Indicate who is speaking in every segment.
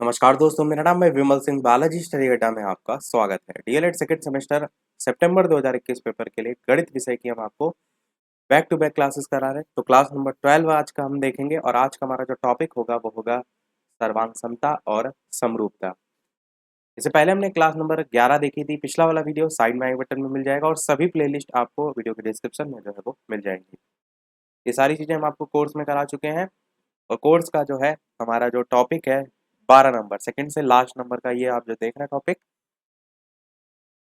Speaker 1: नमस्कार दोस्तों, मेरा नाम है विमल सिंह। बालाजी स्टडी अड्डा में आपका स्वागत है। डीएलएड सेकंड सेमेस्टर सितंबर 2021 पेपर के लिए गणित विषय की हम आपको बैक टू बैक क्लासेस करा रहे हैं। तो क्लास नंबर 12 आज का हम देखेंगे और आज का हमारा जो टॉपिक होगा वो होगा सर्वांग समता और समरूपता। इससे पहले हमने क्लास नंबर 11 देखी थी। पिछला वाला वीडियो साइड में आई बटन में मिल जाएगा और सभी प्लेलिस्ट आपको वीडियो के डिस्क्रिप्शन में जो है वो मिल जाएंगी। ये सारी चीज़ें हम आपको कोर्स में करा चुके हैं और कोर्स का जो है हमारा जो टॉपिक है 12 नंबर सेकंड से लास्ट नंबर का ये आप जो देख रहे हैं टॉपिक,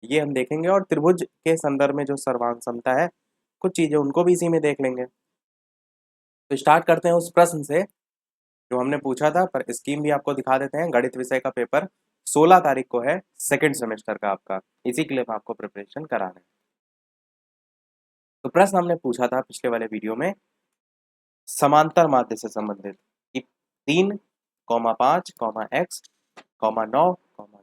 Speaker 1: ये हम देखेंगे। और त्रिभुज के संदर्भ में जो सर्वांग समता है, कुछ चीज़ें उनको भी इसी में देख लेंगे। तो स्टार्ट करते हैं उस प्रश्न से जो हमने पूछा था, पर स्कीम भी आपको दिखा देते हैं। गणित विषय का पेपर 16 तारीख को है, सेकंड सेमेस्टर का आपका। इसी के लिए हम आपको प्रिपरेशन करा रहे हैं। तो प्रश्न हमने पूछा था पिछले वाले वीडियो में समांतर माध्य से संबंधित कि 3, 5, x, 9,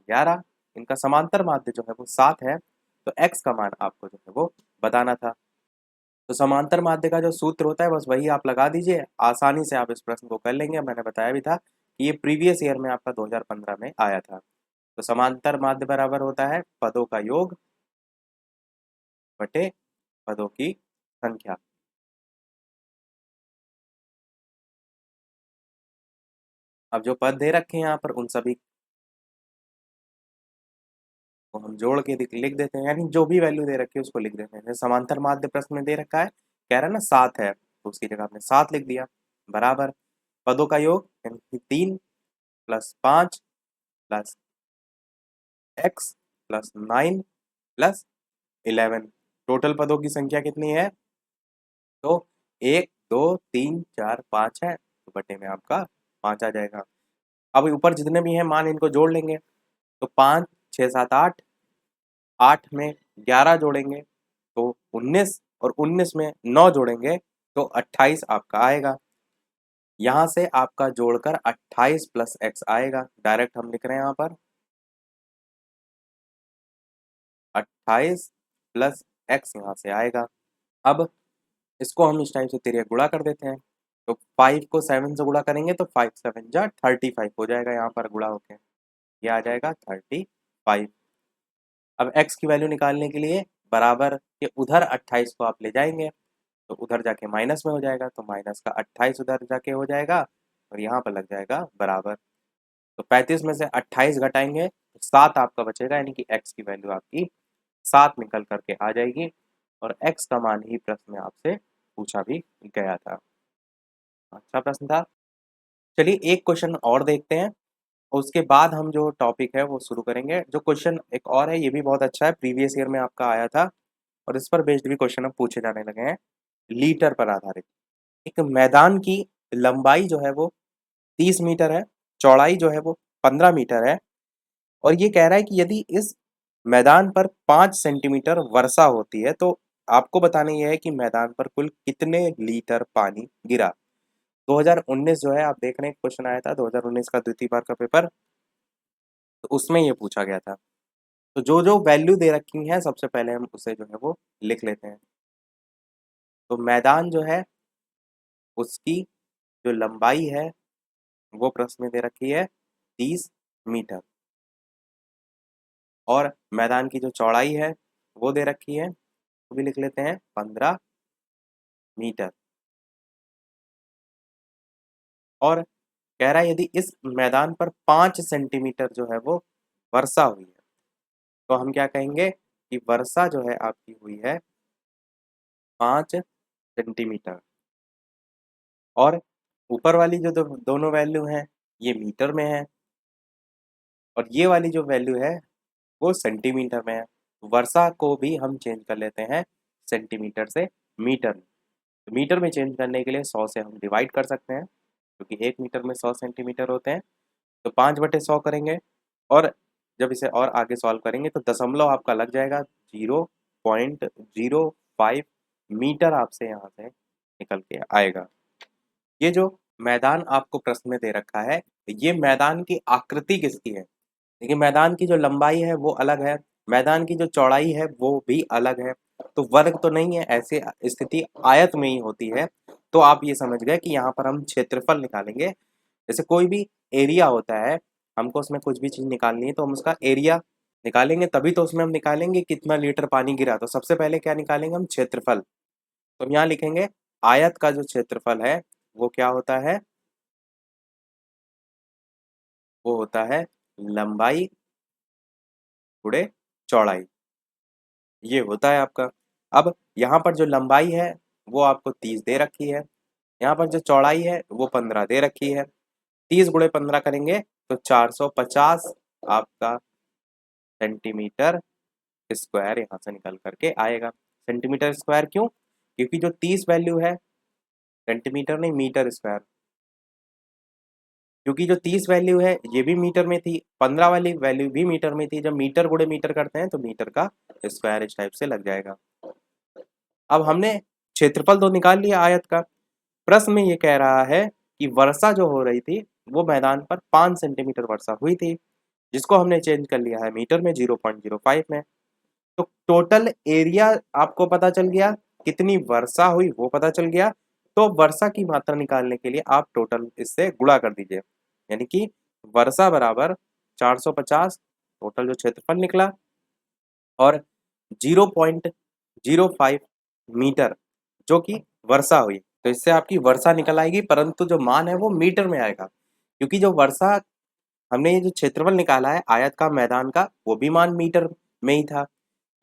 Speaker 1: 11 इनका समांतर माध्य जो है वो 7 है। तो x का मान आपको जो है वो बताना था। तो समांतर माध्य का जो सूत्र होता है बस वही आप लगा दीजिए, आसानी से आप इस प्रश्न को कर लेंगे। मैंने बताया भी था कि ये प्रीवियस ईयर में आपका 2015 में आया था। तो समांतर माध्य बराबर होता है पदों का योग बटे पदों की संख्या। अब जो पद दे रखे हैं यहाँ पर उन सभी को हम जोड़ के लिख देते हैं, यानी जो भी वैल्यू दे रखी है उसको लिख देते हैं। जैसे समांतर माध्य प्रश्न में दे रखा है, कह रहा है ना 7 है, तो उसकी जगह आपने 7 लिख दिया, बराबर पदों का योग यानी 3 + 5 + x + 9 + 11। टोटल पदों की संख्या कितनी है? तो 1 2 3 4 5 है, तो बटे में आपका 5 आ जाएगा। अब ऊपर जितने भी हैं मान इनको जोड़ लेंगे। तो 5 6 7 8, 8 में 11 जोड़ेंगे तो 19, और 19 में 9 जोड़ेंगे तो 28 आपका आएगा। यहाँ से आपका जोड़कर 28 + x आएगा। डायरेक्ट हम लिख रहे हैं यहाँ पर 28 + x यहाँ से आएगा। अब इसको हम इस टाइप से तिरिया गुणा कर देते हैं। तो 5 को 7 से गुणा करेंगे तो 5 7 जा 35 हो जाएगा, यहाँ पर गुणा होके ये आ जाएगा 35। अब x की वैल्यू निकालने के लिए बराबर के उधर 28 को आप ले जाएंगे तो उधर जाके माइनस में हो जाएगा, तो माइनस का 28 उधर जाके हो जाएगा और यहाँ पर लग जाएगा बराबर। तो 35 में से 28 घटाएंगे तो 7 आपका बचेगा, यानी कि x की वैल्यू आपकी 7 निकल करके आ जाएगी। और x का मान ही प्रश्न में आपसे पूछा भी गया था। अच्छा प्रश्न था। चलिए एक क्वेश्चन और देखते हैं और उसके बाद हम जो टॉपिक है वो शुरू करेंगे। जो क्वेश्चन एक और है ये भी बहुत अच्छा है, प्रीवियस ईयर में आपका आया था और इस पर बेस्ड भी क्वेश्चन अब पूछे जाने लगे हैं, लीटर पर आधारित। एक मैदान की लंबाई जो है वो 30 मीटर है, चौड़ाई जो है वो 15 मीटर है, और ये कह रहा है कि यदि इस मैदान पर 5 सेंटीमीटर वर्षा होती है तो आपको बताना ये है कि मैदान पर कुल कितने लीटर पानी गिरा। 2019 जो है आप देख रहे हैं क्वेश्चन आया था 2019 का द्वितीय बार का पेपर, तो उसमें ये पूछा गया था। तो जो जो वैल्यू दे रखी है सबसे पहले हम उसे जो है वो लिख लेते हैं। तो मैदान जो है उसकी जो लंबाई है वो प्रश्न में दे रखी है 30 मीटर, और मैदान की जो चौड़ाई है वो दे रखी है, वो भी लिख लेते हैं 15 मीटर। और कह रहा है यदि इस मैदान पर 5 सेंटीमीटर जो है वो वर्षा हुई है तो हम क्या कहेंगे कि वर्षा जो है आपकी हुई है 5 सेंटीमीटर। और ऊपर वाली जो दोनों वैल्यू हैं ये मीटर में है और ये वाली जो वैल्यू है वो सेंटीमीटर में है। वर्षा को भी हम चेंज कर लेते हैं सेंटीमीटर से मीटर में। तो मीटर में चेंज करने के लिए 100 से हम डिवाइड कर सकते हैं क्योंकि 1 मीटर में 100 सेंटीमीटर होते हैं। तो 5/100 करेंगे और जब इसे और आगे सॉल्व करेंगे तो दशमलव आपका लग जाएगा 0.05 मीटर आपसे यहाँ से निकल के आएगा। ये जो मैदान आपको प्रश्न में दे रखा है ये मैदान की आकृति किसकी है? देखिए मैदान की जो लंबाई है वो अलग है, मैदान की जो चौड़ाई है वो भी अलग है। तो वर्ग तो नहीं है, ऐसे स्थिति आयत में ही होती है। तो आप ये समझ गए कि यहाँ पर हम क्षेत्रफल निकालेंगे। जैसे कोई भी एरिया होता है, हमको उसमें कुछ भी चीज़ निकालनी है तो हम उसका एरिया निकालेंगे, तभी तो उसमें हम निकालेंगे कितना लीटर पानी गिरा। तो सबसे पहले क्या निकालेंगे हम? क्षेत्रफल। तो हम यहाँ लिखेंगे आयत का जो क्षेत्रफल है वो क्या होता है? वो होता है लंबाई गुणे चौड़ाई। ये होता है आपका। अब यहाँ पर जो लंबाई है वो आपको 30 दे रखी है, यहाँ पर जो चौड़ाई है वो 15 दे रखी है। 30 गुणे 15 करेंगे तो 450 आपका सेंटीमीटर स्क्वायर यहाँ से निकल करके आएगा। सेंटीमीटर स्क्वायर क्यों? क्योंकि जो 30 वैल्यू है, सेंटीमीटर नहीं मीटर स्क्वायर, क्योंकि जो 30 वैल्यू है ये भी मीटर में थी, 15 वाली वैल्यू भी मीटर में थी। जब मीटर गुणे मीटर करते हैं तो मीटर का स्क्वायर इस टाइप से लग जाएगा। अब हमने क्षेत्रफल तो निकाल लिया आयत का। प्रश्न में ये कह रहा है कि वर्षा जो हो रही थी वो मैदान पर 5 सेंटीमीटर वर्षा हुई थी, जिसको हमने चेंज कर लिया है मीटर में 0.05 में। तो टोटल एरिया आपको पता चल गया, कितनी वर्षा हुई वो पता चल गया। तो वर्षा की मात्रा निकालने के लिए आप टोटल इससे गुणा कर दीजिए, यानी कि वर्षा बराबर 450 टोटल जो क्षेत्रफल निकला और 0.05 मीटर जो कि वर्षा हुई। तो इससे आपकी वर्षा निकल आएगी, परंतु जो मान है वो मीटर में आएगा, क्योंकि जो वर्षा हमने ये जो क्षेत्रफल निकाला है आयत का मैदान का वो भी मान मीटर में ही था।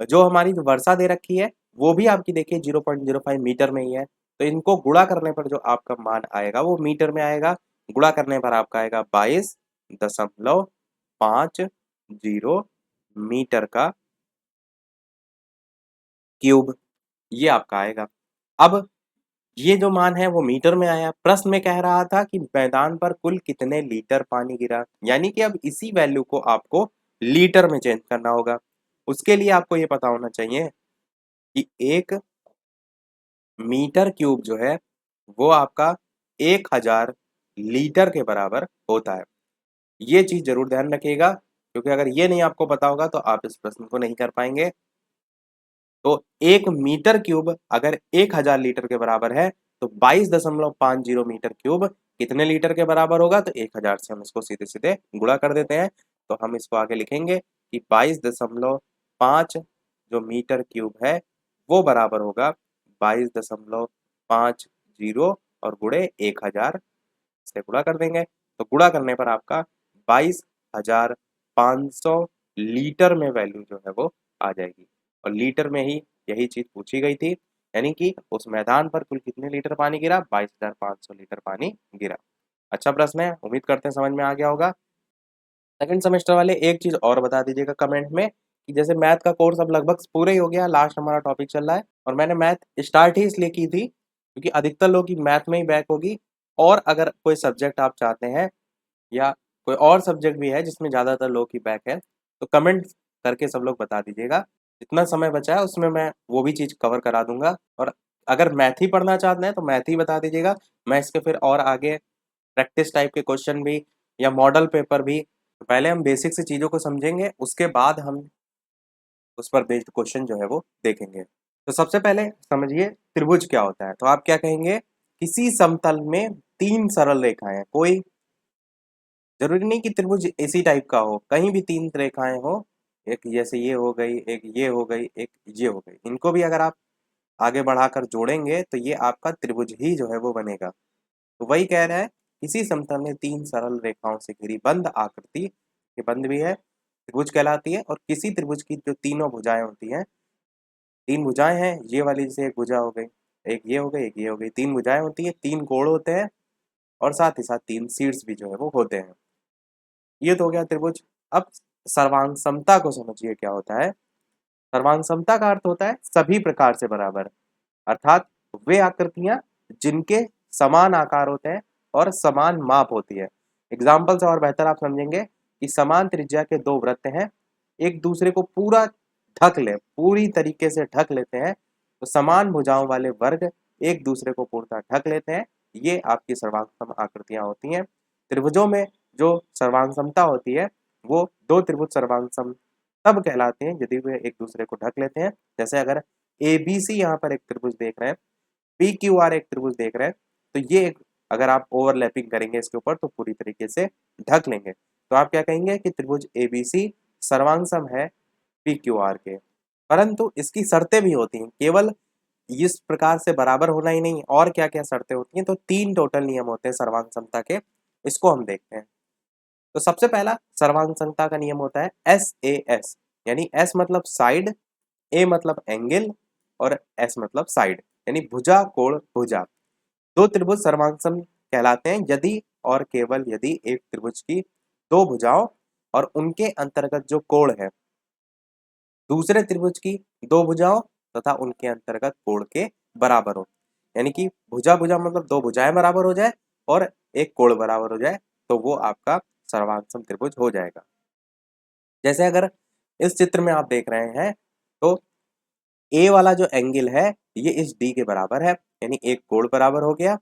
Speaker 1: जो हमारी जो वर्षा दे रखी है वो भी आपकी देखिए 0.05 मीटर में ही है। तो इनको गुणा करने पर जो आपका मान आएगा वो मीटर में आएगा। गुणा करने पर आपका आएगा 22.50 मीटर का क्यूब, ये आपका आएगा। अब ये जो मान है वो मीटर में आया। प्रश्न में कह रहा था कि मैदान पर कुल कितने लीटर पानी गिरा, यानी कि अब इसी वैल्यू को आपको लीटर में चेंज करना होगा। उसके लिए आपको ये पता होना चाहिए कि 1 मीटर क्यूब जो है वो आपका 1000 लीटर के बराबर होता है। ये चीज जरूर ध्यान रखिएगा, क्योंकि अगर ये नहीं आपको पता होगा तो आप इस प्रश्न को नहीं कर पाएंगे। तो 1 मीटर क्यूब अगर 1000 लीटर के बराबर है तो 22.50 मीटर क्यूब कितने लीटर के बराबर होगा? तो 1000 से हम इसको सीधे सीधे गुणा कर देते हैं। तो हम इसको आगे लिखेंगे कि 22.5 जो मीटर क्यूब है वो बराबर होगा 22.50 और गुणे 1000 से गुणा कर देंगे। तो गुणा करने पर आपका 22,500 लीटर में वैल्यू जो है वो आ जाएगी। और लीटर में ही यही चीज पूछी गई थी, यानी कि उस मैदान पर कुल कितने लीटर पानी गिरा? 22,500 लीटर पानी गिरा। अच्छा प्रश्न है, उम्मीद करते हैं समझ में आ गया होगा। सेकंड सेमेस्टर वाले एक चीज और बता दीजिएगा कमेंट में कि जैसे मैथ का कोर्स अब लगभग पूरा ही हो गया, लास्ट हमारा टॉपिक चल रहा है, और मैंने मैथ स्टार्ट ही इसलिए की थी क्योंकि अधिकतर लोग की मैथ में ही बैक होगी। और अगर कोई सब्जेक्ट आप चाहते हैं या कोई और सब्जेक्ट भी है जिसमें ज़्यादातर लोग की बैक है तो कमेंट करके सब लोग बता दीजिएगा। जितना समय बचा है उसमें मैं वो भी चीज़ कवर करा दूंगा। और अगर मैथ ही पढ़ना चाहते हैं तो मैथ ही बता दीजिएगा, मैं इसके फिर और आगे प्रैक्टिस टाइप के क्वेश्चन भी या मॉडल पेपर भी, पहले हम बेसिक से चीज़ों को समझेंगे उसके बाद हम उस पर बेस्ड क्वेश्चन जो है वो देखेंगे। तो सबसे पहले समझिए त्रिभुज क्या होता है। तो आप क्या कहेंगे? किसी समतल में 3 सरल रेखाएं, कोई जरूरी नहीं कि त्रिभुज इसी टाइप का हो, कहीं भी 3 रेखाएं हो, एक जैसे ये हो गई, एक ये हो गई, एक ये हो गई, इनको भी अगर आप आगे बढ़ाकर जोड़ेंगे तो ये आपका त्रिभुज ही जो है वो बनेगा। तो वही कह रहा है किसी समतल में 3 सरल रेखाओं से घिरी बंद आकृति, ये बंद भी है, त्रिभुज कहलाती है। और किसी त्रिभुज की जो तीनों भुजाएं होती हैं, 3 भुजाएं हैं, ये वाली जैसे एक भुजा हो गई, एक ये हो गई, एक ये हो गई, 3 भुजाएं होती है, 3 कोण होते हैं और साथ ही साथ 3 शीर्ष भी जो है वो होते हैं। ये तो हो गया त्रिभुज। अब सर्वांग समता को समझिए क्या होता है। सर्वांग समता का अर्थ होता है सभी प्रकार से बराबर, अर्थात वे आकृतियां जिनके समान आकार होते हैं और समान माप होती है। एग्जाम्पल से और बेहतर आप समझेंगे कि समान त्रिज्या के 2 वृत्त हैं, एक दूसरे को पूरा ढक ले, पूरी तरीके से ढक लेते हैं, तो समान भुजाओं वाले वर्ग एक दूसरे को पूर्णतः ढक लेते हैं, ये आपकी सर्वांग आकृतियां होती हैं। त्रिभुजों में जो सर्वांग समता होती है वो 2 त्रिभुज सर्वांग सम तब कहलाते हैं यदि वे एक दूसरे को ढक लेते हैं। जैसे अगर ए बी सी यहाँ पर एक त्रिभुज देख रहे हैं, पी क्यू आर एक त्रिभुज देख रहे हैं, तो ये एक अगर आप ओवरलैपिंग करेंगे इसके ऊपर तो पूरी तरीके से ढक लेंगे। तो तो आप क्या कहेंगे कि त्रिभुज एबीसी सर्वांग सम है PQR के। परंतु इसकी शर्तें भी होती हैं, केवल इस प्रकार से बराबर होना ही नहीं, और क्या क्या शर्तें होती हैं। तो 3 टोटल नियम होते हैं सर्वांग समता के, इसको हम देखते हैं। तो सबसे पहला सर्वांग समता का नियम होता है SAS, यानी S मतलब साइड, A मतलब एंगल और S मतलब साइड, यानी भुजा कोण भुजा। दो त्रिभुज सर्वांगसम कहलाते हैं यदि और केवल यदि एक त्रिभुज की दो भुजाओं और उनके अंतर्गत जो कोण है दूसरे त्रिभुज की दो भुजाओं तथा उनके अंतर्गत कोण के बराबर हो। यानी कि भुजा भुजा मतलब दो भुजाएं बराबर हो जाए और एक कोण बराबर हो जाए, तो वो आपका सर्वांगसम त्रिभुज हो जाएगा। जैसे अगर इस चित्र में आप देख रहे हैं तो ए वाला जो एंगल है ये इस डी के बराबर है, यानी एक कोण बराबर हो गया।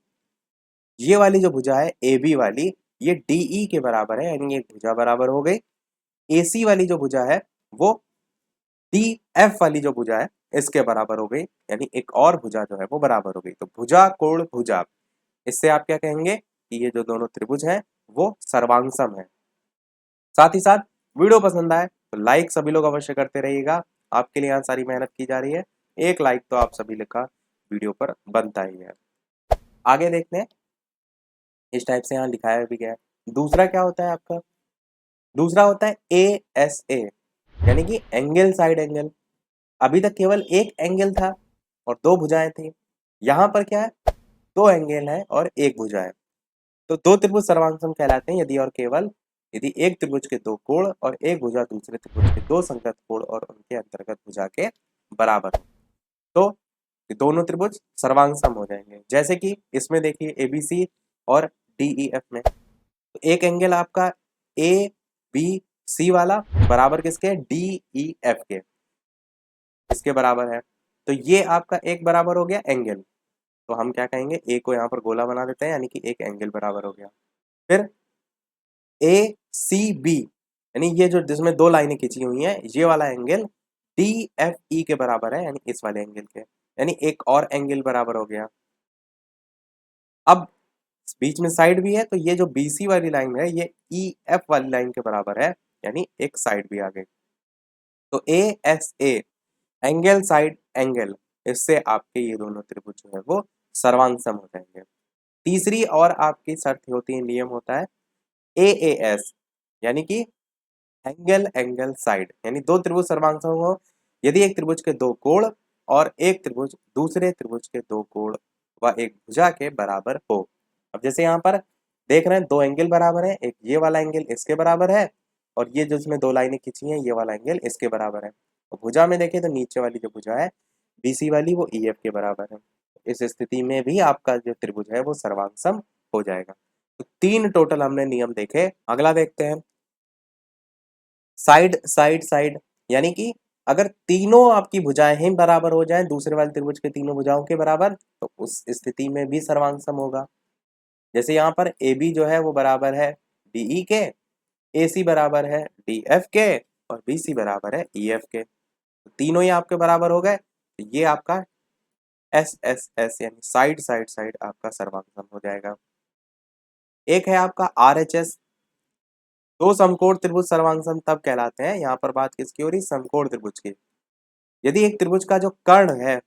Speaker 1: ये वाली जो भुजा है ए बी वाली, ये DE के बराबर है, यानी एक भुजा बराबर हो गई। AC वाली जो भुजा है वो DF वाली जो भुजा है इसके बराबर हो गई, यानी एक और भुजा जो है वो बराबर हो गई। तो भुजा कोण भुजा, इससे आप क्या कहेंगे कि ये जो दोनों त्रिभुज हैं वो सर्वांगसम है। साथ ही साथ वीडियो पसंद आए तो लाइक सभी लोग अवश्य करते रहिएगा, आपके लिए यहाँ सारी मेहनत की जा रही है, एक लाइक तो आप सभी का वीडियो पर बनता ही है। आगे देखते हैं, इस टाइप से यहाँ लिखाया भी गया है। दूसरा क्या होता है आपका, दूसरा होता है ASA, यानी कि एंगल साइड एंगल। अभी तक केवल एक एंगल था और दो भुजाएं थी, यहाँ पर क्या है, दो एंगल है और एक भुजा है। तो दो त्रिभुज सर्वांगसम कहलाते हैं यदि और केवल यदि एक त्रिभुज के दो कोण और एक भुजा दूसरे त्रिभुज के दो संगत कोण और उनके अंतर्गत भुजा के बराबर हो, तो दोनों त्रिभुज सर्वांगसम हो जाएंगे। जैसे कि इसमें देखिए ABC और DEF में, तो एक एंगल आपका ABC वाला बराबर किसके, DEF के, इसके बराबर है। तो ये आपका एक बराबर हो गया एंगल, तो हम क्या कहेंगे, ए को यहाँ पर गोला बना देते हैं, यानी कि एक एंगल बराबर हो गया। फिर ACB, यानी ये जो जिसमें दो लाइनें खींची हुई हैं ये वाला एंगल DFE के बराबर है, यानी इस वाले एंगल के, यानी एक और एंगल बराबर हो गया। अब बीच में साइड भी है, तो ये जो BC वाली लाइन है ये EF वाली लाइन के बराबर है, यानी एक साइड भी आ गई। तो ASA एंगल साइड एंगल, इससे आपके ये दोनों त्रिभुज जो है वो सर्वांगसम हो जाएंगे। तीसरी और आपकी शर्त होती है, नियम होता है AAS, यानी कि एंगल एंगल साइड, यानी दो त्रिभुज सर्वांगसम हो यदि एक त्रिभुज के दो कोण और एक त्रिभुज दूसरे त्रिभुज के दो कोण व एक भुजा के बराबर हो। अब जैसे यहाँ पर देख रहे हैं दो एंगल बराबर है, एक ये वाला एंगल इसके बराबर है और ये जो इसमें दो लाइनें खींची हैं ये वाला एंगल इसके बराबर है। तो भुजा में देखें तो नीचे वाली जो भुजा है BC वाली वो EF के बराबर है। इस स्थिति में भी आपका जो त्रिभुज है वो सर्वांगसम हो जाएगा। तो 3 टोटल हमने नियम देखे। अगला देखते हैं साइड साइड साइड, यानी कि अगर तीनों आपकी भुजाएं ही बराबर हो जाएं दूसरे वाले त्रिभुज के तीनों भुजाओं के बराबर, तो उस स्थिति में भी सर्वांगसम होगा। जैसे यहाँ पर AB जो है वो बराबर है DE के, AC बराबर है DF के और BC बराबर है EF के, तो तीनों ही आपके बराबर हो गए, तो ये आपका SSS यानी साइड साइड साइड आपका सर्वांगसम हो जाएगा। एक है आपका RHS, दो समकोण त्रिभुज सर्वांगसम तब कहलाते हैं, यहाँ पर बात किसकी हो रही, समकोण त्रिभुज की। यदि एक त्रिभुज का जो कर्ण है,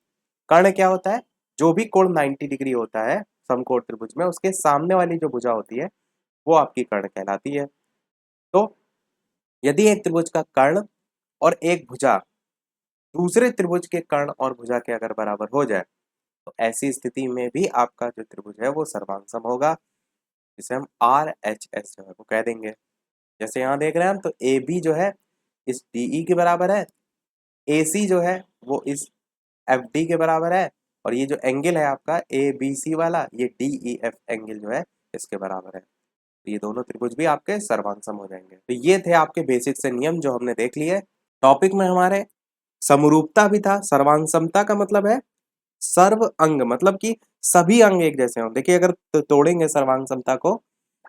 Speaker 1: कर्ण क्या होता है, जो भी कोण 90 डिग्री होता है समकोण त्रिभुज में उसके सामने वाली जो भुजा होती है वो आपकी कर्ण कहलाती है। तो यदि एक त्रिभुज का कर्ण और एक भुजा दूसरे त्रिभुज के कर्ण और भुजा के अगर बराबर हो जाए, तो ऐसी स्थिति में भी आपका जो त्रिभुज है वो सर्वांगसम होगा, जिसे हम RHS जो है वो कह देंगे। जैसे यहाँ देख रहे हैं हम, तो AB जो है इस DE के बराबर है, AC जो है वो इस FD के बराबर है और ये जो एंगल है आपका ABC वाला ये DEF एंगल जो है इसके बराबर है। तो ये दोनों त्रिभुज भी आपके सर्वांगसम हो जाएंगे। तो ये थे आपके बेसिक से नियम जो हमने देख लिए। टॉपिक में हमारे समरूपता भी था। सर्वांगसमता का मतलब है सर्व अंग, मतलब कि सभी अंग एक जैसे हों। देखिए अगर तोड़ेंगे सर्वांगसमता को,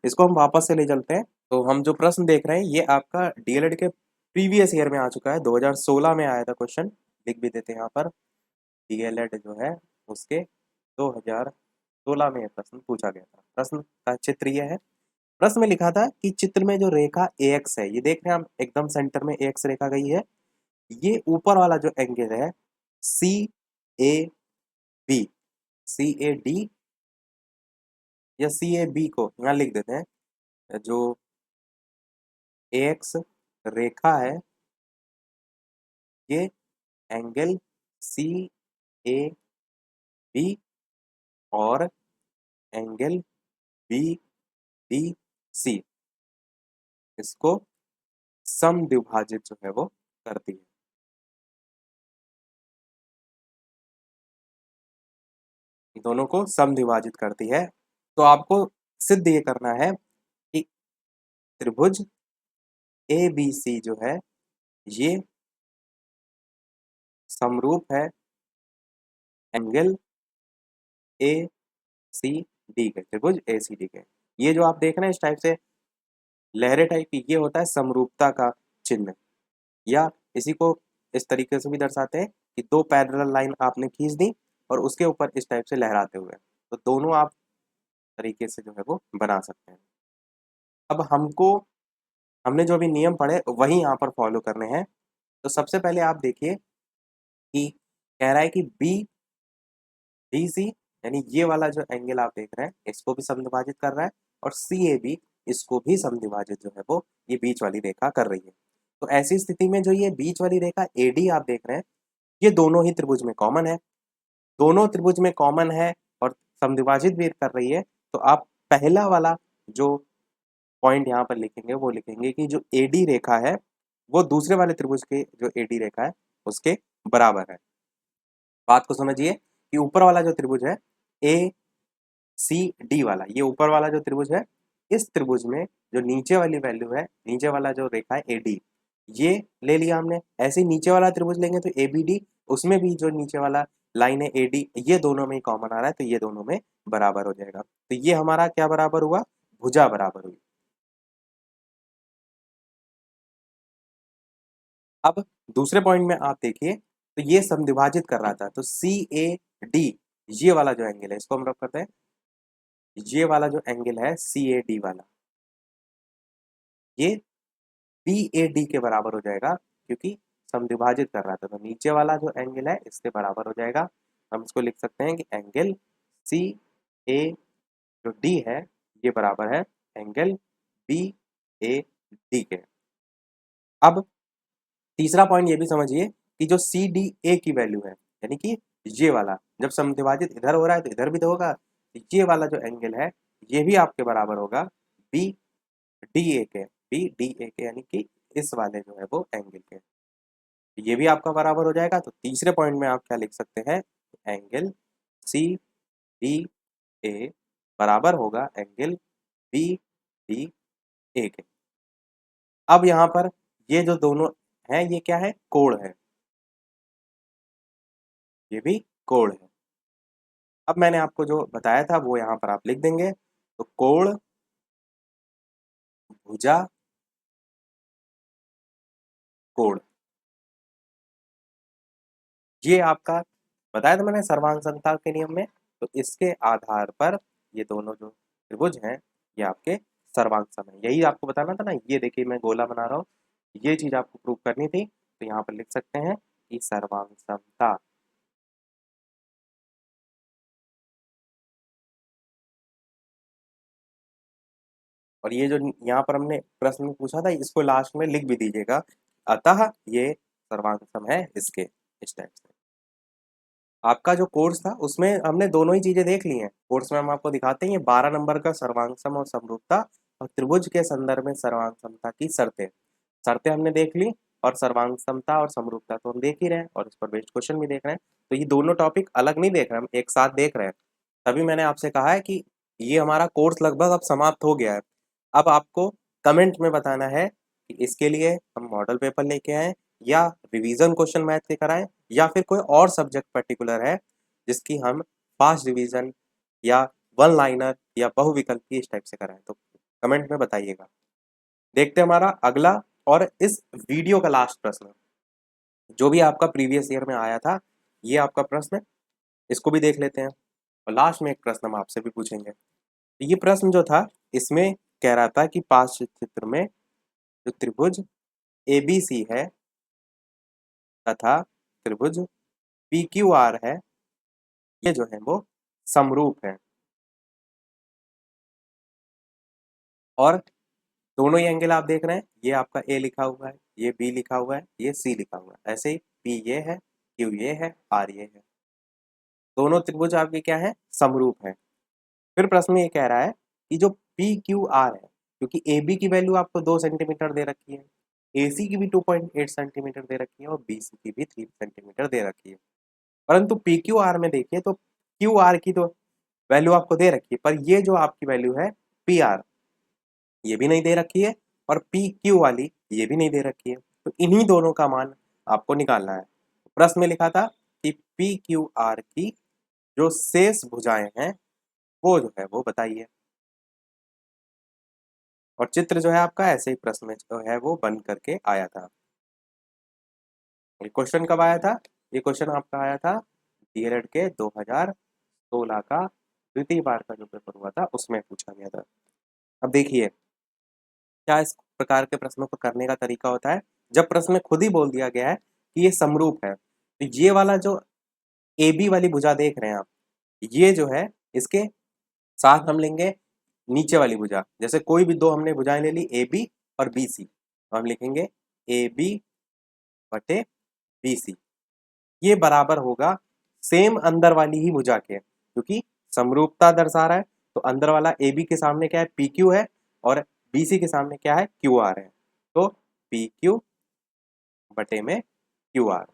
Speaker 1: इसको हम वापस से ले चलते हैं, तो हम जो प्रश्न देख रहे हैं ये आपका DLED के प्रीवियस ईयर में आ चुका है, 2016 में आया था क्वेश्चन, लिख भी देते हैं यहाँ पर। DLED जो है उसके 2016 में ये प्रश्न पूछा गया था। प्रश्न का चित्र यह है प्रश्न में लिखा था कि चित्र में जो रेखा AX है, ये देख रहे हैं हम एकदम सेंटर में AX रेखा गई है, ये ऊपर वाला जो एंगल है CAB, CAD या CAB को यहाँ लिख देते हैं। जो AX रेखा है ये एंगल CAB और एंगल BDC इसको समद्विभाजित जो है वो करती है। दोनों को समद्विभाजित करती है। तो आपको सिद्ध ये करना है कि त्रिभुज ABC जो है ये समरूप है एंगल ACD के, त्रिभुज ACD के। ये जो आप देख रहे हैं इस टाइप से लहरे टाइप की, ये होता है समरूपता का चिन्ह, या इसी को इस तरीके से भी दर्शाते हैं कि दो पैरेलल लाइन आपने खींच दी और उसके ऊपर इस टाइप से लहराते हुए, तो दोनों आप तरीके से जो है वो बना सकते हैं। अब हमने जो भी नियम पढ़े वही यहाँ पर फॉलो करने हैं। तो सबसे पहले आप देखिए कि कह रहा है कि BDC यानी ये वाला जो एंगल आप देख रहे हैं इसको भी समद्विभाजित कर रहा है, और CAB इसको भी समद्विभाजित जो है वो ये बीच वाली रेखा कर रही है। तो ऐसी स्थिति में जो ये बीच वाली रेखा AD आप देख रहे हैं ये दोनों ही त्रिभुज में कॉमन है, दोनों त्रिभुज में कॉमन है और समद्विभाजित भी कर रही है। तो आप पहला वाला जो पॉइंट यहाँ पर लिखेंगे वो लिखेंगे कि जो AD रेखा है वो दूसरे वाले त्रिभुज के जो AD रेखा है उसके बराबर है। बात को समझिए कि ऊपर वाला जो त्रिभुज है ACD वाला, ये ऊपर वाला जो त्रिभुज है इस त्रिभुज में जो नीचे वाली वैल्यू है, नीचे वाला जो रेखा है AD, ये ले लिया हमने। ऐसे ही नीचे वाला त्रिभुज लेंगे तो ABD, उसमें भी जो नीचे वाला लाइन है AD, ये दोनों में ही कॉमन आ रहा है तो ये दोनों में बराबर हो जाएगा। तो ये हमारा क्या बराबर हुआ, भुजा बराबर हुई। अब दूसरे पॉइंट में आप देखिए तो ये समद्विभाजित कर रहा था, तो CAD ये वाला जो एंगल है इसको हम रब करते हैं, ये वाला जो एंगल है CAD वाला ये BAD के बराबर हो जाएगा, क्योंकि समद्विभाजित कर रहा था। तो नीचे वाला जो एंगल है इसके बराबर हो जाएगा। हम इसको लिख सकते हैं कि एंगल CAD है ये बराबर है एंगल BAD के। अब तीसरा पॉइंट ये भी समझिए कि जो CDA की वैल्यू है, यानी कि ये वाला जब समद्विभाजित इधर हो रहा है तो इधर भी तो होगा, ये वाला जो एंगल है ये भी आपके बराबर होगा BDA के, यानी कि इस वाले जो है वो एंगल के, ये भी आपका बराबर हो जाएगा। तो तीसरे पॉइंट में आप क्या लिख सकते हैं, एंगल CDA बराबर होगा एंगल BDA के। अब यहाँ पर ये जो दोनों हैं ये क्या है, कोण है, ये भी कोण है। अब मैंने आपको जो बताया था वो यहाँ पर आप लिख देंगे, तो कोण, भुजा, कोण, ये आपका बताया था मैंने सर्वांग समता के नियम में। तो इसके आधार पर ये दोनों जो त्रिभुज हैं ये आपके सर्वांग सम है, यही आपको बताना था ना। ये देखिए मैं गोला बना रहा हूँ, ये चीज आपको प्रूव करनी थी, तो यहाँ पर लिख सकते हैं कि सर्वांग समता। और ये जो यहाँ पर हमने प्रश्न में पूछा था इसको लास्ट में लिख भी दीजिएगा, अतः ये सर्वांग सम है इसके, इस टाइप से। आपका जो कोर्स था उसमें हमने दोनों ही चीजें देख ली हैं। कोर्स में हम आपको दिखाते हैं ये 12 नंबर का सर्वांग सम और समरूपता और त्रिभुज के संदर्भ में सर्वांग समता की शर्तें, शर्तें हमने देख ली, और सर्वांग समता और समरूपता तो हम देख ही रहे हैं और इस पर बेस्ड क्वेश्चन भी देख रहे हैं। तो ये दोनों टॉपिक अलग नहीं देख रहे, हम एक साथ देख रहे हैं। तभी मैंने आपसे कहा है कि ये हमारा कोर्स लगभग अब समाप्त हो गया है। अब आपको कमेंट में बताना है कि इसके लिए हम मॉडल पेपर लेके आए या रिवीजन क्वेश्चन मैथ के कराएं, या फिर कोई और सब्जेक्ट पर्टिकुलर है जिसकी हम फास्ट रिवीजन या वन लाइनर या बहुविकल्पी इस टाइप से कराएं, तो कमेंट में बताइएगा। देखते हैं हमारा अगला और इस वीडियो का लास्ट प्रश्न, जो भी आपका प्रीवियस ईयर में आया था ये आपका प्रश्न, इसको भी देख लेते हैं और लास्ट में एक प्रश्न हम आपसे भी पूछेंगे। तो ये प्रश्न जो था इसमें कह रहा था कि पास चित्र में जो त्रिभुज ABC है तथा त्रिभुज PQR है, ये जो है वो समरूप है और दोनों ही एंगल आप देख रहे हैं, ये आपका A लिखा हुआ है, ये B लिखा हुआ है, ये C लिखा हुआ है। ऐसे ही P ये है, Q ये है, R ये है। दोनों त्रिभुज आपके क्या है, समरूप है। फिर प्रश्न में ये कह रहा है कि जो PQR है, क्योंकि AB की वैल्यू आपको 2 सेंटीमीटर दे रखी है, AC की भी 2.8 सेंटीमीटर दे रखी है और BC की भी 3 सेंटीमीटर दे रखी है। परंतु PQR में देखिए तो QR की तो वैल्यू आपको दे रखी है, पर ये जो आपकी वैल्यू है PR, ये भी नहीं दे रखी है और PQ वाली ये भी नहीं दे रखी है। तो इन्हीं दोनों का मान आपको निकालना है। प्रश्न में लिखा था कि PQR की जो शेष भुजाएं हैं वो जो है वो बताइए। और चित्र जो है आपका ऐसे ही प्रश्न में जो है वो बन करके आया था। ये क्वेश्चन कब आया था? ये क्वेश्चन आपका आया था डीएलएड के 2016 का द्वितीय बार का जो पेपर हुआ था उसमें पूछा गया था। अब देखिए क्या इस प्रकार के प्रश्नों को करने का तरीका होता है, जब प्रश्न में खुद ही बोल दिया गया है कि ये समरूप है, तो ये वाला जो AB वाली भुजा देख रहे हैं आप, ये जो है इसके साथ हम लेंगे नीचे वाली भुजा। जैसे कोई भी दो हमने भुजाएं ले ली AB और BC, तो हम लिखेंगे AB बटे BC, ये बराबर होगा सेम अंदर वाली ही भुजा के, क्योंकि समरूपता दर्शा रहा है। तो अंदर वाला AB के सामने क्या है, PQ है और BC के सामने क्या है, QR है। तो PQ बटे में QR,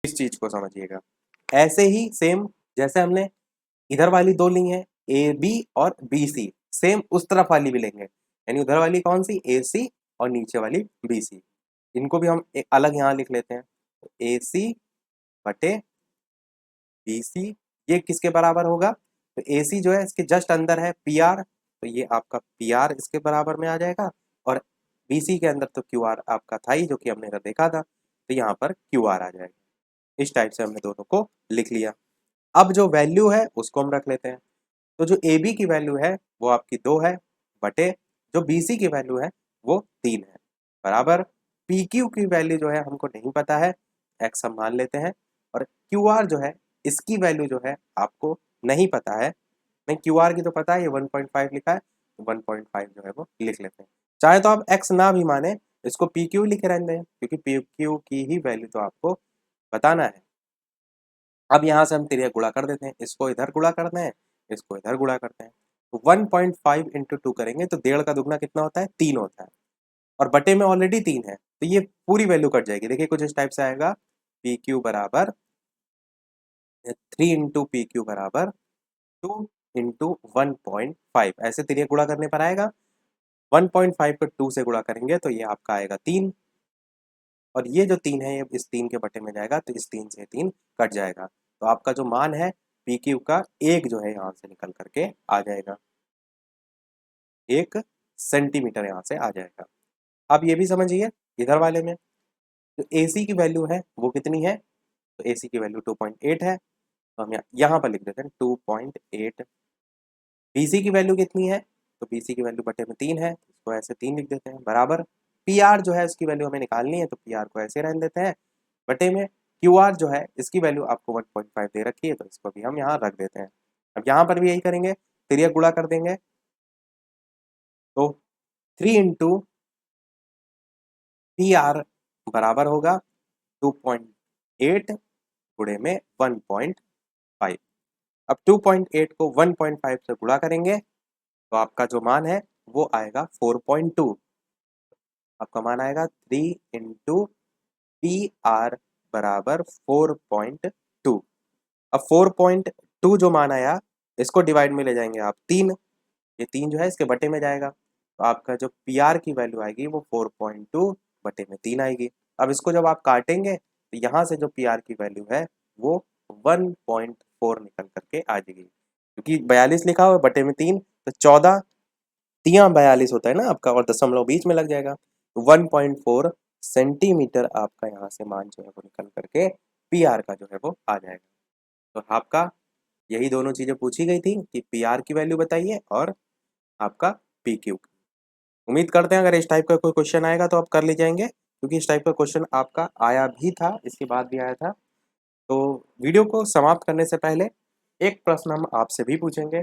Speaker 1: इस चीज को समझिएगा। ऐसे ही सेम जैसे हमने इधर वाली दो ली है AB और BC, सेम उस तरफ वाली भी लेंगे, यानी उधर वाली कौन सी, AC और नीचे वाली BC। इनको भी हम एक अलग यहाँ लिख लेते हैं, तो AC बटे BC, ये किसके बराबर होगा, तो AC जो है इसके जस्ट अंदर है PR, तो ये आपका PR इसके बराबर में आ जाएगा और BC के अंदर तो QR आपका था ही जो कि हमने देखा था, तो यहाँ पर QR आ जाएगा। इस टाइप से हमने दोनों को लिख लिया। अब जो वैल्यू है उसको हम रख लेते हैं। तो जो AB की वैल्यू है वो आपकी 2 है बटे जो BC की वैल्यू है वो 3 है, बराबर PQ की वैल्यू जो है हमको नहीं पता है, X हम मान लेते हैं, और QR जो है इसकी वैल्यू जो है आपको नहीं पता है। नहीं, QR की तो पता है, ये 1.5 लिखा है, तो 1.5 जो है वो लिख लेते हैं। चाहे तो आप X ना भी माने, इसको PQ लिखे रहने दें, क्योंकि PQ की ही वैल्यू तो आपको बताना है। अब यहाँ से हम तिरिया गुणा कर देते हैं, इसको इधर गुणा करते हैं, इसको इधर गुणा करते हैं, तो 1.5 इंटू 2 करेंगे तो 1.5 का दुगना कितना होता है, 3 होता है, और बटे में ऑलरेडी 3 है, तो ये पूरी वैल्यू कट जाएगी। देखिए कुछ इस टाइप से आएगा, PQ बराबर 3 इंटू PQ बराबर 2 इंटू 1.5, ऐसे तिरिया गुणा करने पर आएगा। 1.5 को 2 से गुणा करेंगे तो ये आपका आएगा 3, और ये जो 3 है ये इस 3 के बटे में जाएगा, तो इस 3 से 3 कट जाएगा, तो आपका जो मान है PQ का 1 जो है यहाँ से निकल करके आ जाएगा, 1 सेंटीमीटर यहाँ से आ जाएगा। अब ये भी समझिए इधर वाले में जो AC की वैल्यू है वो कितनी है, तो AC की वैल्यू 2.8 है, तो हम यहाँ पर लिख देते हैं 2.8। BC की वैल्यू कितनी है, तो BC की वैल्यू बटे में 3 है, इसको ऐसे 3 लिख देते हैं, बराबर PR जो है इसकी वैल्यू हमें निकालनी है, तो PR को ऐसे रहने देते हैं, बटे में QR जो है इसकी वैल्यू आपको 1.5 दे रखी है, तो इसको भी हम यहाँ रख देते हैं। अब यहाँ पर भी यही करेंगे, तिर्यक गुणा कर देंगे, तो 3 इंटू PR बराबर होगा 2.8 गुणे में 1.5। अब 2.8 को 1.5 से गुणा करेंगे तो आपका जो मान है वो आएगा 4.2, आपका मान आएगा 3 इंटू PR बराबर 4.2। अब 4.2 जो मान आया इसको डिवाइड में ले जाएंगे आप 3, ये 3 जो है इसके बटे में जाएगा, तो आपका जो PR की वैल्यू आएगी वो 4.2 बटे में 3 आएगी। अब इसको जब आप काटेंगे तो यहाँ से जो PR की वैल्यू है वो 1.4 निकल करके आ जाएगी, क्योंकि 42 लिखा हुआ है बटे में 3, तो 14 तिया 42 होता है ना आपका, और दशमलव बीच में लग जाएगा, तो 1.4 सेंटीमीटर आपका यहाँ से मान जो है वो निकल करके PR का जो है वो आ जाएगा। तो आपका यही दोनों चीजें पूछी गई थी कि PR की वैल्यू बताइए और आपका पी क्यू की। उम्मीद करते हैं अगर इस टाइप का कोई क्वेश्चन आएगा तो आप कर ले जाएंगे, क्योंकि इस टाइप का क्वेश्चन आपका आया भी था, इसके बाद भी आया था। तो वीडियो को समाप्त करने से पहले एक प्रश्न हम आपसे भी पूछेंगे,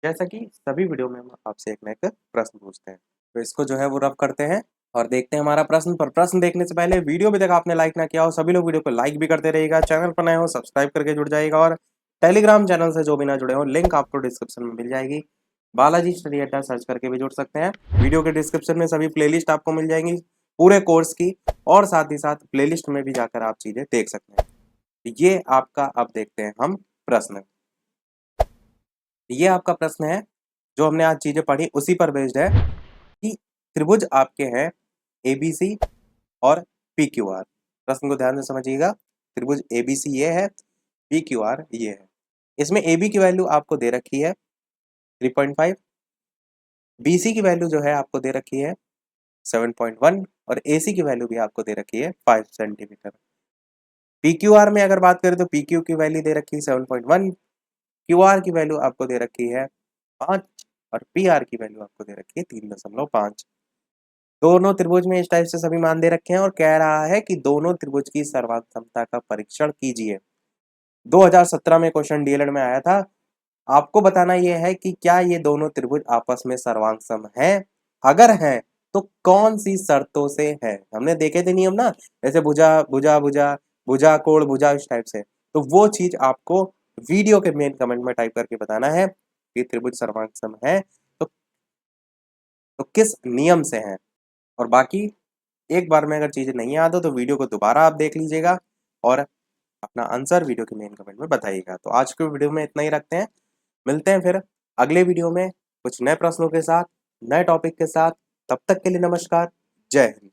Speaker 1: जैसा कि सभी वीडियो में हम आपसे एक ना एक प्रश्न पूछते हैं। तो इसको जो है वो रब करते हैं और देखते हैं हमारा प्रश्न। पर प्रश्न देखने से पहले वीडियो भी तक आपने लाइक ना किया हो, सभी लोग वीडियो को लाइक भी करते रहिएगा, चैनल पर नए हो सब्सक्राइब करके जुड़ जाइएगा, और टेलीग्राम चैनल से जो भी ना जुड़े हो लिंक आपको डिस्क्रिप्शन में मिल जाएगी। बालाजी स्टडी अड्डा सर्च करके भी जुड़ सकते हैं। वीडियो के डिस्क्रिप्शन में सभी प्लेलिस्ट आपको मिल जाएंगी पूरे कोर्स की, और साथ ही साथ प्लेलिस्ट में भी जाकर आप चीजें देख सकते हैं। ये आपका, अब देखते हैं हम प्रश्न। ये आपका प्रश्न है, जो हमने आज चीजें पढ़ी उसी पर बेस्ड है कि त्रिभुज आपके हैं एबीसी और पी क्यू आर। प्रश्न को ध्यान से समझिएगा। त्रिभुज एबीसी ये है, पी क्यू आर ये है। इसमें AB की वैल्यू आपको दे रखी है 3.5, BC की वैल्यू जो है आपको दे रखी है 7.1, और AC की वैल्यू भी आपको दे रखी है 5 सेंटीमीटर। PQR में अगर बात करें तो PQ की वैल्यू दे रखी है 7.1, QR की वैल्यू आपको दे रखी है 5, और PR की वैल्यू आपको दे रखी है 3.5। दोनों त्रिभुज में इस टाइप से सभी मान दे रखे हैं, और कह रहा है कि दोनों त्रिभुज की सर्वांग क्षमता का परीक्षण कीजिए। 2017 में क्वेश्चन डीएलएड में आया था। आपको बताना यह है कि क्या ये दोनों त्रिभुज आपस में सर्वांग सम हैं? अगर हैं तो कौन सी शर्तों से है? हमने देखे थे नियम ना, जैसे भुजा भुजा भुजा, भुजा कोण भुजा, इस टाइप से। तो वो चीज आपको वीडियो के मेन कमेंट में टाइप करके बताना है कि त्रिभुज सर्वांग सम है तो किस नियम से है। और बाकी एक बार में अगर चीजें नहीं याद हो तो वीडियो को दोबारा आप देख लीजिएगा और अपना आंसर वीडियो के मेन कमेंट में बताइएगा। तो आज के वीडियो में इतना ही रखते हैं, मिलते हैं फिर अगले वीडियो में कुछ नए प्रश्नों के साथ, नए टॉपिक के साथ। तब तक के लिए नमस्कार, जय हिंद।